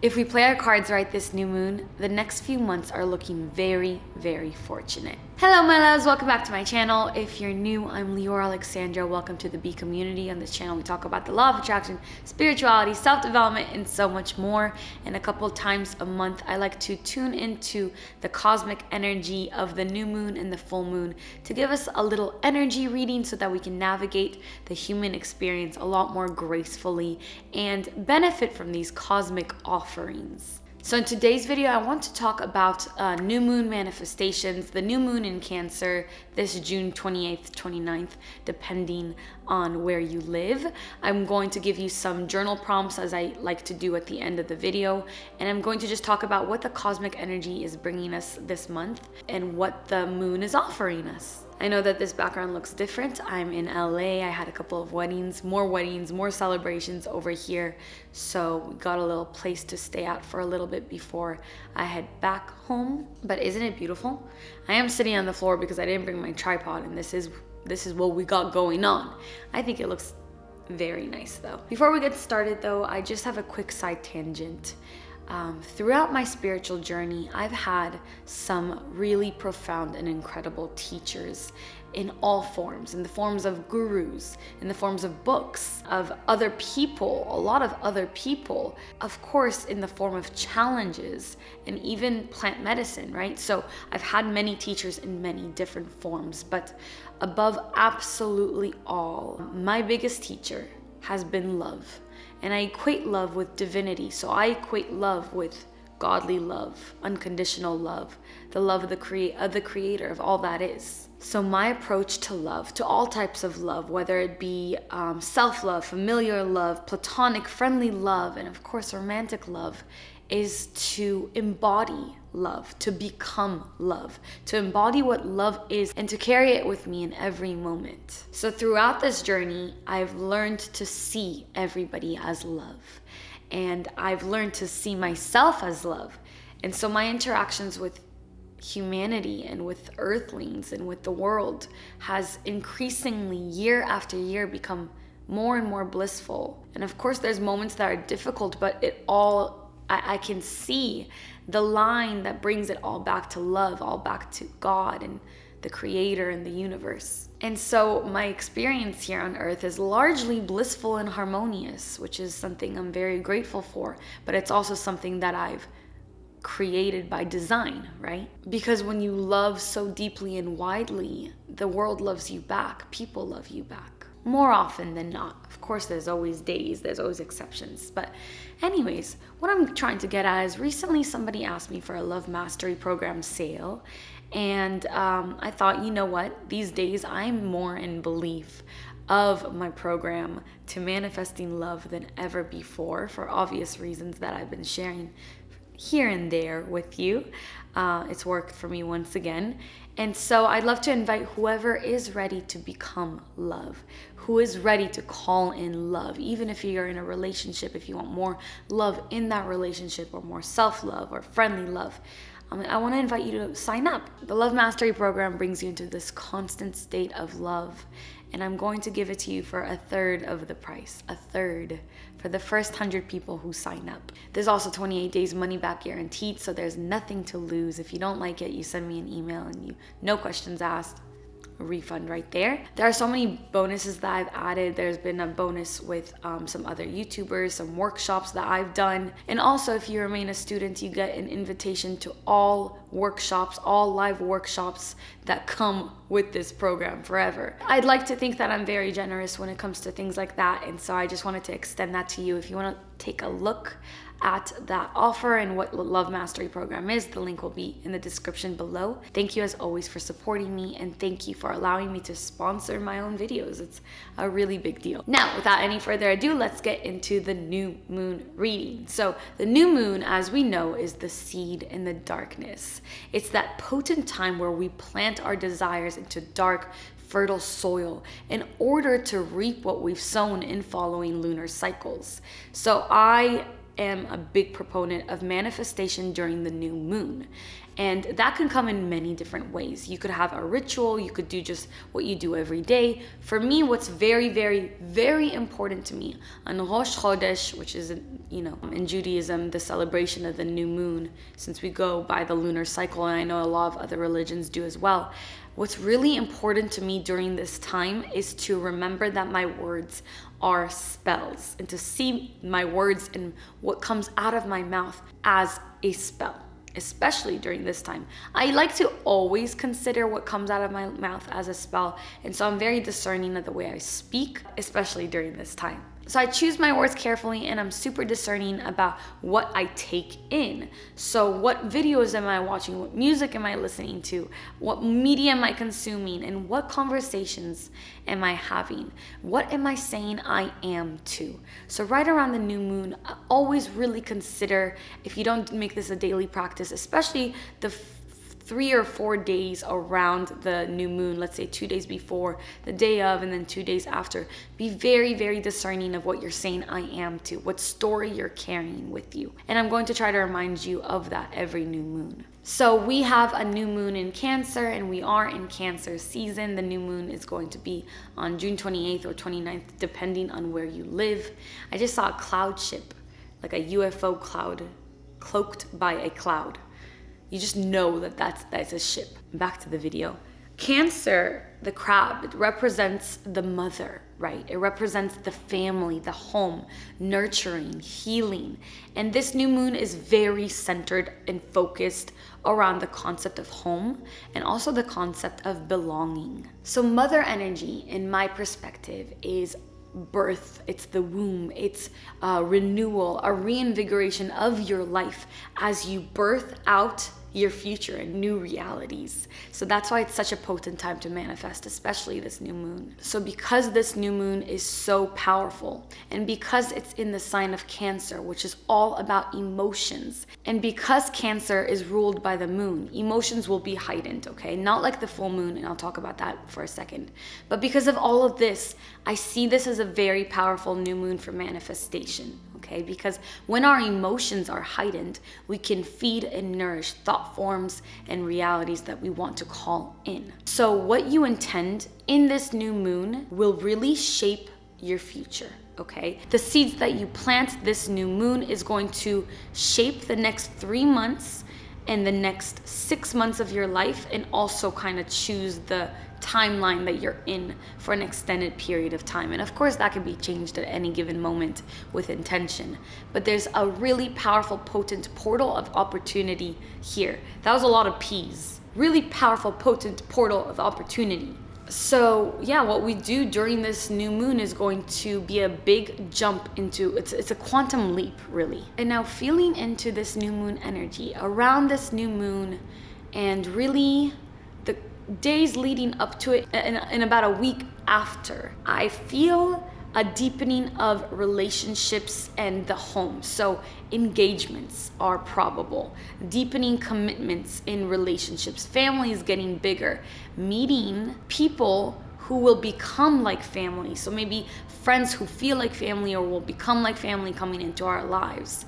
If we play our cards right this new moon, the next few months are looking very, very fortunate. Hello my loves, welcome back to my channel. If you're new, I'm Leeor Alexandra. Welcome to the B community. On this channel we talk about the law of attraction, spirituality, self-development, and so much more. And a couple times a month I like to tune into the cosmic energy of the new moon and the full moon to give us a little energy reading so that we can navigate the human experience a lot more gracefully and benefit from these cosmic offerings. So in today's video, I want to talk about new moon manifestations, the new moon in Cancer, this June 28th, 29th, depending on where you live. I'm going to give you some journal prompts as I like to do at the end of the video. And I'm going to just talk about what the cosmic energy is bringing us this month and what the moon is offering us. I know that this background looks different. I'm in LA. I had a couple of weddings, more celebrations over here. So we got a little place to stay at for a little bit before I head back home. But isn't it beautiful? I am sitting on the floor because I didn't bring my tripod, and this is what we got going on. I think it looks very nice though. Before we get started though, I just have a quick side tangent. Throughout my spiritual journey, I've had some really profound and incredible teachers in all forms, in the forms of gurus, in the forms of books, of other people, a lot of other people, of course, in the form of challenges and even plant medicine, right? So I've had many teachers in many different forms, but above absolutely all, my biggest teacher has been love. And I equate love with divinity. So I equate love with godly love, unconditional love, the love of the creator of all that is. So my approach to love, to all types of love, whether it be self-love, familiar love, platonic, friendly love, and of course romantic love, is to embody love, to become love, to embody what love is and to carry it with me in every moment. So throughout this journey, I've learned to see everybody as love, and I've learned to see myself as love. And so my interactions with humanity and with earthlings and with the world has increasingly year after year become more and more blissful. And of course there's moments that are difficult, but I can see the line that brings it all back to love, all back to God and the creator and the universe. And so my experience here on earth is largely blissful and harmonious, which is something I'm very grateful for, but it's also something that I've created by design, right? Because when you love so deeply and widely, the world loves you back, people love you back. More often than not. Of course, there's always days, there's always exceptions. But anyways, what I'm trying to get at is recently somebody asked me for a Love Mastery Program sale. And I thought, you know what? These days, I'm more in belief of my program to manifesting love than ever before, for obvious reasons that I've been sharing here and there with you. It's worked for me once again. And so I'd love to invite whoever is ready to become love, who is ready to call in love, even if you're in a relationship, if you want more love in that relationship or more self-love or friendly love. I want to invite you to sign up. The Love Mastery Program brings you into this constant state of love, and I'm going to give it to you for a third of the price, a third, for the first 100 people who sign up. There's also 28 days money back guaranteed, so there's nothing to lose. If you don't like it, you send me an email and no questions asked. A refund right there. There are so many bonuses that I've added. There's been a bonus with some other YouTubers, some workshops that I've done. And also, if you remain a student, you get an invitation to all workshops, all live workshops that come with this program forever. I'd like to think that I'm very generous when it comes to things like that. And so I just wanted to extend that to you. If you want to take a look at that offer and what Love Mastery Program is, the link will be in the description below. Thank you as always for supporting me, and thank you for allowing me to sponsor my own videos. It's a really big deal. Now, without any further ado, let's get into the new moon reading. So the new moon, as we know, is the seed in the darkness. It's that potent time where we plant our desires into dark, fertile soil in order to reap what we've sown in following lunar cycles. So I am a big proponent of manifestation during the new moon. And that can come in many different ways. You could have a ritual, you could do just what you do every day. For me, what's very, very, very important to me on Rosh Chodesh, which is, in Judaism, the celebration of the new moon, since we go by the lunar cycle, and I know a lot of other religions do as well. What's really important to me during this time is to remember that my words are spells, and to see my words and what comes out of my mouth as a spell, especially during this time. I like to always consider what comes out of my mouth as a spell, and so I'm very discerning of the way I speak, especially during this time. So I choose my words carefully, and I'm super discerning about what I take in. So what videos am I watching? What music am I listening to? What media am I consuming? And what conversations am I having? What am I saying I am to? So right around the new moon, always really consider, if you don't make this a daily practice, especially the 3 or 4 days around the new moon, let's say 2 days before, the day of, and then 2 days after, be very, very discerning of what you're saying I am to, what story you're carrying with you. And I'm going to try to remind you of that every new moon. So we have a new moon in Cancer, and we are in Cancer season. The new moon is going to be on June 28th or 29th, depending on where you live. I just saw a cloud ship, like a UFO cloud, cloaked by a cloud. You just know that that's a ship. Back to the video. Cancer, the crab, it represents the mother, right? It represents the family, the home, nurturing, healing. And this new moon is very centered and focused around the concept of home and also the concept of belonging. So mother energy, in my perspective, is birth, it's the womb, it's a renewal, a reinvigoration of your life as you birth out your future and new realities. So that's why it's such a potent time to manifest, especially this new moon. So because this new moon is so powerful, and because it's in the sign of Cancer, which is all about emotions, and because Cancer is ruled by the moon, emotions will be heightened, okay? Not like the full moon, and I'll talk about that for a second. But because of all of this, I see this as a very powerful new moon for manifestation. Okay, because when our emotions are heightened, we can feed and nourish thought forms and realities that we want to call in. So what you intend in this new moon will really shape your future. Okay, the seeds that you plant this new moon is going to shape the next 3 months and the next 6 months of your life, and also kind of choose the timeline that you're in for an extended period of time. And of course that can be changed at any given moment with intention, but there's a really powerful, potent portal of opportunity here. That was a lot of P's. Really powerful, potent portal of opportunity. So yeah, what we do during this new moon is going to be a big jump into, it's a quantum leap, really. And now feeling into this new moon energy around this new moon, and really the days leading up to it, in about a week after, I feel a deepening of relationships and the home. So engagements are probable, deepening commitments in relationships, families getting bigger, meeting people who will become like family. So maybe friends who feel like family or will become like family coming into our lives.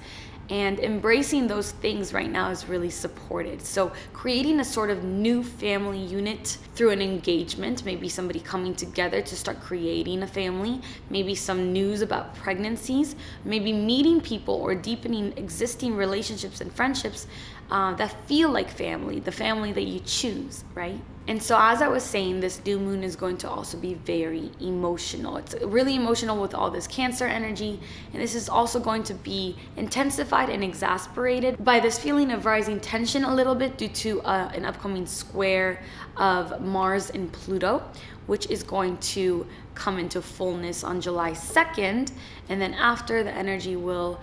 And embracing those things right now is really supported. So creating a sort of new family unit through an engagement, maybe somebody coming together to start creating a family, maybe some news about pregnancies, maybe meeting people or deepening existing relationships and friendships that feel like family, the family that you choose, right? And so as I was saying, this new moon is going to also be very emotional. It's really emotional with all this Cancer energy. And this is also going to be intensified and exasperated by this feeling of rising tension a little bit due to an upcoming square of Mars and Pluto, which is going to come into fullness on July 2nd. And then after, the energy will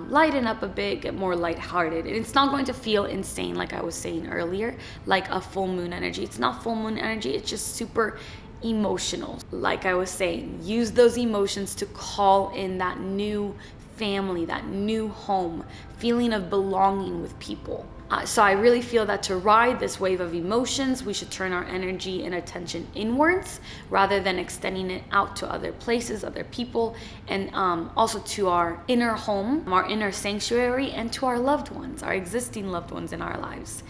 lighten up a bit, get more lighthearted. And it's not going to feel insane, like I was saying earlier, like a full moon energy. It's not full moon energy, it's just super emotional. Like I was saying, use those emotions to call in that new family, that new home, feeling of belonging with people. So I really feel that to ride this wave of emotions, we should turn our energy and attention inwards rather than extending it out to other places, other people, and also to our inner home, our inner sanctuary, and to our loved ones, our existing loved ones in our lives.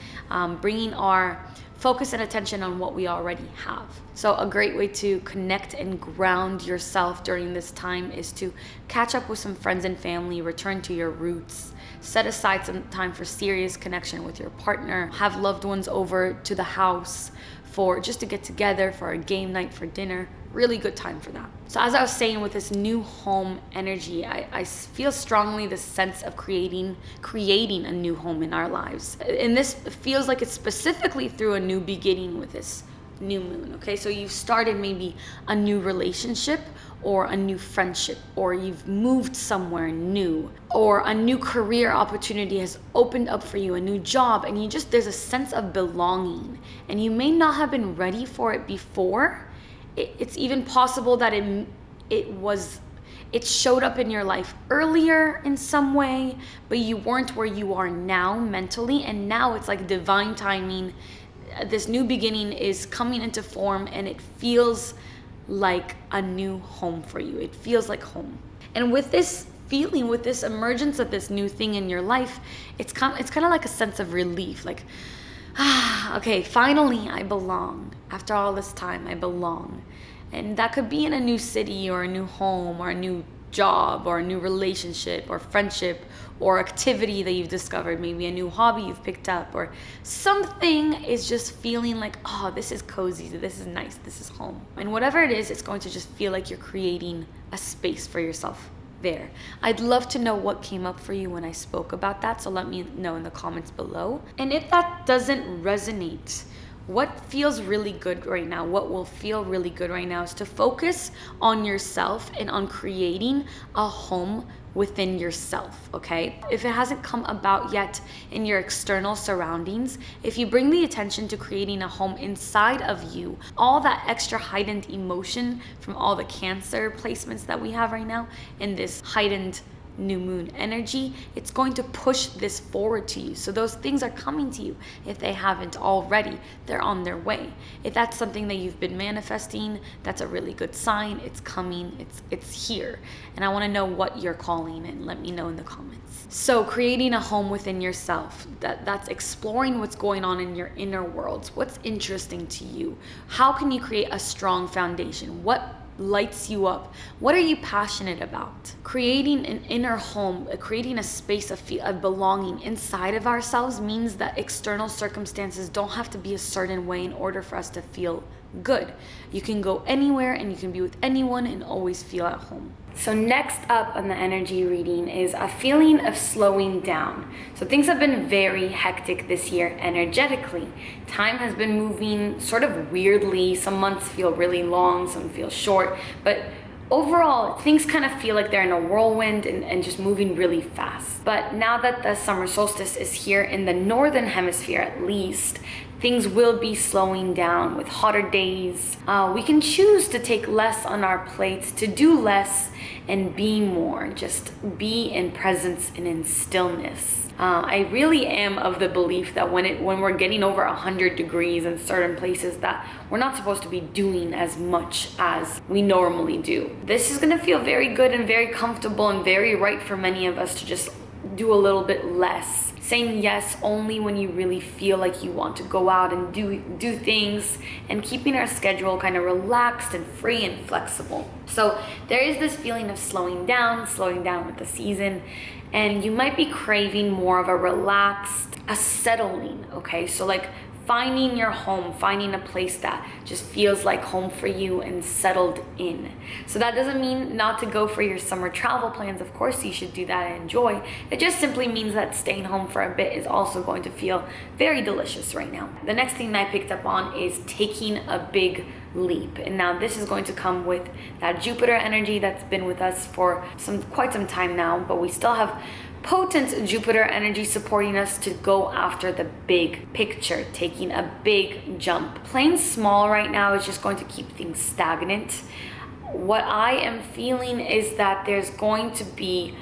Bringing our focus and attention on what we already have. So a great way to connect and ground yourself during this time is to catch up with some friends and family, return to your roots, set aside some time for serious connection with your partner, have loved ones over to the house for just to get together for a game night, for dinner. Really good time for that. So as I was saying, with this new home energy, I feel strongly the sense of creating a new home in our lives. And this feels like it's specifically through a new beginning with this new moon, okay? So you've started maybe a new relationship or a new friendship, or you've moved somewhere new, or a new career opportunity has opened up for you, a new job, and there's a sense of belonging, and you may not have been ready for it before. It's even possible that it showed up in your life earlier in some way, but you weren't where you are now mentally, and now it's like divine timing. This new beginning is coming into form, and it feels like a new home for you. It feels like home. And with this feeling, with this emergence of this new thing in your life, it's kind of like a sense of relief, like, okay, finally I belong. After all this time, I belong. And that could be in a new city or a new home or a new job or a new relationship or friendship or activity that you've discovered, maybe a new hobby you've picked up, or something is just feeling like, oh, this is cozy, this is nice, this is home. And whatever it is, it's going to just feel like you're creating a space for yourself there. I'd love to know what came up for you when I spoke about that, so let me know in the comments below. And if that doesn't resonate, what feels really good right now, what will feel really good right now, is to focus on yourself and on creating a home within yourself, okay? If it hasn't come about yet in your external surroundings, if you bring the attention to creating a home inside of you, all that extra heightened emotion from all the Cancer placements that we have right now in this heightened new moon energy, it's going to push this forward to you. So those things are coming to you. If they haven't already, they're on their way. If that's something that you've been manifesting, that's a really good sign. It's coming, it's here. And I want to know what you're calling, and let me know in the comments. So creating a home within yourself, that's exploring what's going on in your inner worlds. What's interesting to you? How can you create a strong foundation? What lights you up? What are you passionate about? Creating an inner home, creating a space of belonging inside of ourselves means that external circumstances don't have to be a certain way in order for us to feel good. You can go anywhere and you can be with anyone and always feel at home. So next up on the energy reading is a feeling of slowing down. So things have been very hectic this year energetically. Time has been moving sort of weirdly. Some months feel really long, some feel short, but overall, things kind of feel like they're in a whirlwind and just moving really fast. But now that the summer solstice is here in the northern hemisphere at least, things will be slowing down with hotter days. We can choose to take less on our plates, to do less and be more, just be in presence and in stillness. I really am of the belief that when we're getting over 100 degrees in certain places, that we're not supposed to be doing as much as we normally do. This is gonna feel very good and very comfortable and very right for many of us to just do a little bit less. Saying yes only when you really feel like you want to go out and do things, and keeping our schedule kind of relaxed and free and flexible. So there is this feeling of slowing down with the season, and you might be craving more of a relaxed, a settling, okay? So like finding your home, finding a place that just feels like home for you and settled in. So that doesn't mean not to go for your summer travel plans. Of course you should do that and enjoy. It just simply means that staying home for a bit is also going to feel very delicious right now. The next thing that I picked up on is taking a big leap. And now this is going to come with that Jupiter energy that's been with us for quite some time now, but we still have potent Jupiter energy supporting us to go after the big picture, taking a big jump. Playing small right now is just going to keep things stagnant. What I am feeling is that there's going to be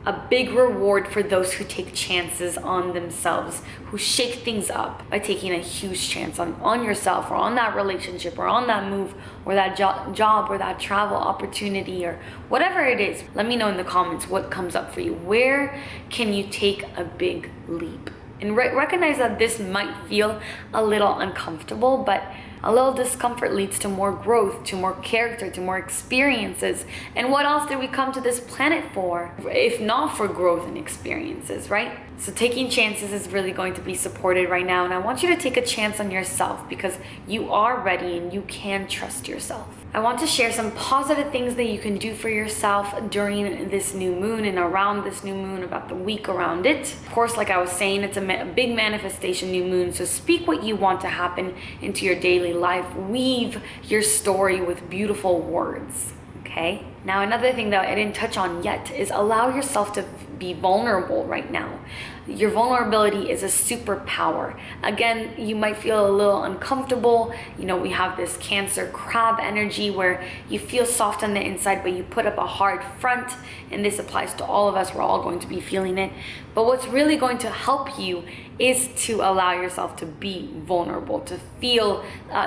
a big reward for those who take chances on themselves, who shake things up by taking a huge chance on yourself, or on that relationship, or on that move, or that job, or that travel opportunity, or whatever it is. Let me know in the comments what comes up for you. Where can you take a big leap? And recognize that this might feel a little uncomfortable, but a little discomfort leads to more growth, to more character, to more experiences. And what else did we come to this planet for, if not for growth and experiences, right? So taking chances is really going to be supported right now. And I want you to take a chance on yourself, because you are ready and you can trust yourself. I want to share some positive things that you can do for yourself during this new moon and around this new moon, about the week around it. Of course, like I was saying, it's a big manifestation new moon. So speak what you want to happen into your daily life. Weave your story with beautiful words. Okay? Now, another thing that I didn't touch on yet is allow yourself to be vulnerable right now. Your vulnerability is a superpower. Again, you might feel a little uncomfortable. You know, we have this Cancer crab energy where you feel soft on the inside, but you put up a hard front. And this applies to all of us. We're all going to be feeling it. But what's really going to help you is to allow yourself to be vulnerable, to feel,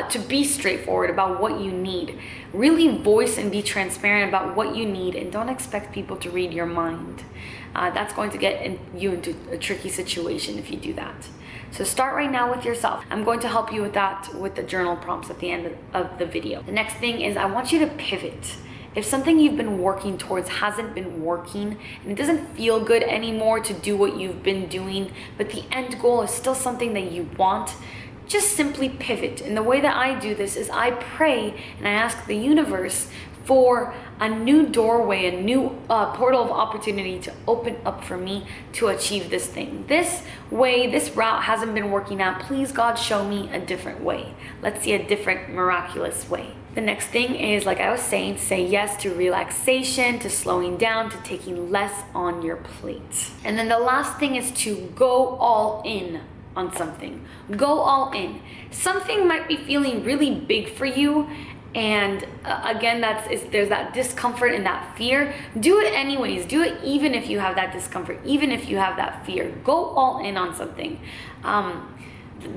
to be straightforward about what you need. Really voice and be transparent about what you need, and don't expect people to read your mind. That's going to get you into a tricky situation if you do that. So start right now with yourself. I'm going to help you with that with the journal prompts at the end of the video. The next thing is I want you to pivot. If something you've been working towards hasn't been working, and it doesn't feel good anymore to do what you've been doing, but the end goal is still something that you want, just simply pivot. And the way that I do this is I pray and I ask the universe for a new doorway, a new portal of opportunity to open up for me to achieve this thing. This way, this route hasn't been working out. Please, God, show me a different way. Let's see a different miraculous way. The next thing is, like I was saying, say yes to relaxation, to slowing down, to taking less on your plate. And then the last thing is to go all in on something. Go all in. Something might be feeling really big for you, and again, there's that discomfort and that fear. Do it anyways. Do it even if you have that discomfort, even if you have that fear. Go all in on something.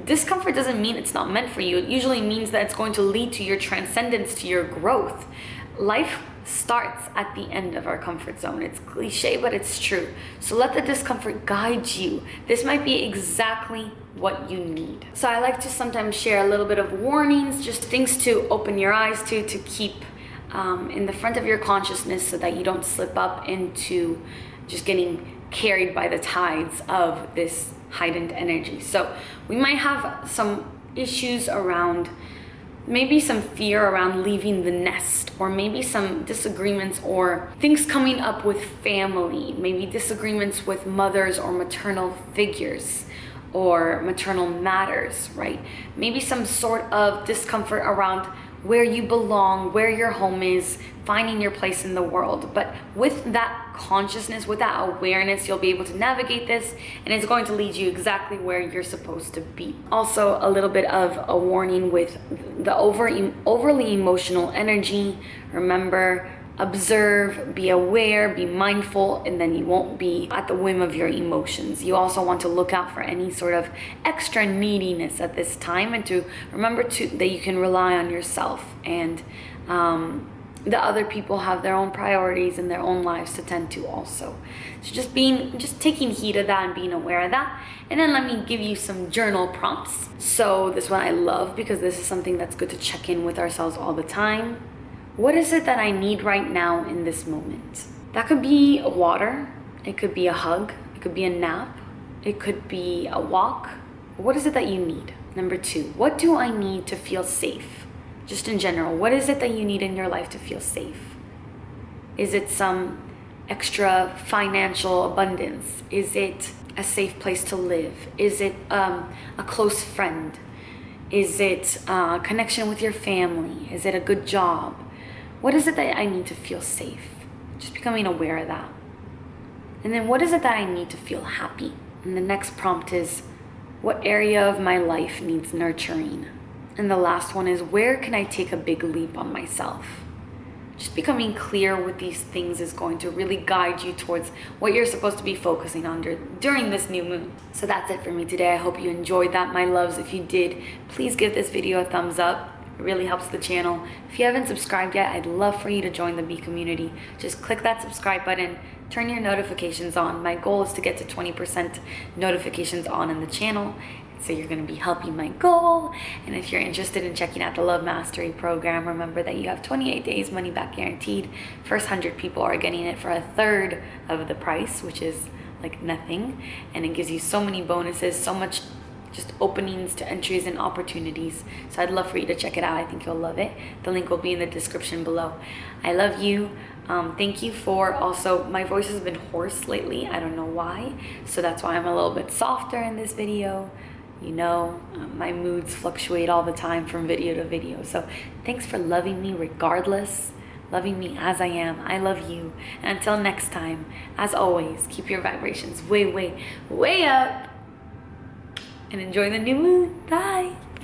Discomfort doesn't mean it's not meant for you. It usually means that it's going to lead to your transcendence, to your growth. Life starts at the end of our comfort zone. It's cliche, but it's true. So let the discomfort guide you. This might be exactly what you need. So I like to sometimes share a little bit of warnings, just things to open your eyes to keep in the front of your consciousness, so that you don't slip up into just getting carried by the tides of this heightened energy. So we might have some issues around, maybe some fear around leaving the nest, or maybe some disagreements or things coming up with family, maybe disagreements with mothers or maternal figures or maternal matters, right? Maybe some sort of discomfort around where you belong, where your home is, finding your place in the world. But with that consciousness, with that awareness, you'll be able to navigate this, and it's going to lead you exactly where you're supposed to be. Also, a little bit of a warning with the overly emotional energy. Remember, observe, be aware, be mindful, and then you won't be at the whim of your emotions. You also want to look out for any sort of extra neediness at this time, and to remember that you can rely on yourself, and the other people have their own priorities and their own lives to tend to also. So just taking heed of that and being aware of that. And then let me give you some journal prompts. So this one I love, because this is something that's good to check in with ourselves all the time. What is it that I need right now in this moment? That could be water, it could be a hug, it could be a nap, it could be a walk. What is it that you need? Number 2, what do I need to feel safe? Just in general, what is it that you need in your life to feel safe? Is it some extra financial abundance? Is it a safe place to live? Is it a close friend? Is it a connection with your family? Is it a good job? What is it that I need to feel safe? Just becoming aware of that. And then what is it that I need to feel happy? And the next prompt is, what area of my life needs nurturing? And the last one is, where can I take a big leap on myself? just becoming clear with these things is going to really guide you towards what you're supposed to be focusing on during this new moon. So that's it for me today. I hope you enjoyed that, my loves. If you did, please give this video a thumbs up. It really helps the channel. If you haven't subscribed yet, I'd love for you to join the Bee community. Just click that subscribe button, turn your notifications on. My goal is to get to 20% notifications on in the channel. So you're going to be helping my goal. And if you're interested in checking out the Love Mastery program, remember that you have 28 days money back guaranteed. First 100 people are getting it for a third of the price, which is like nothing. And it gives you so many bonuses, so much just openings to entries and opportunities. So I'd love for you to check it out. I think you'll love it. The link will be in the description below. I love you. Thank you for also, my voice has been hoarse lately. I don't know why. So that's why I'm a little bit softer in this video. You know, my moods fluctuate all the time from video to video. So thanks for loving me regardless, loving me as I am. I love you. And until next time, as always, keep your vibrations way, way, way up and enjoy the new moon. Bye.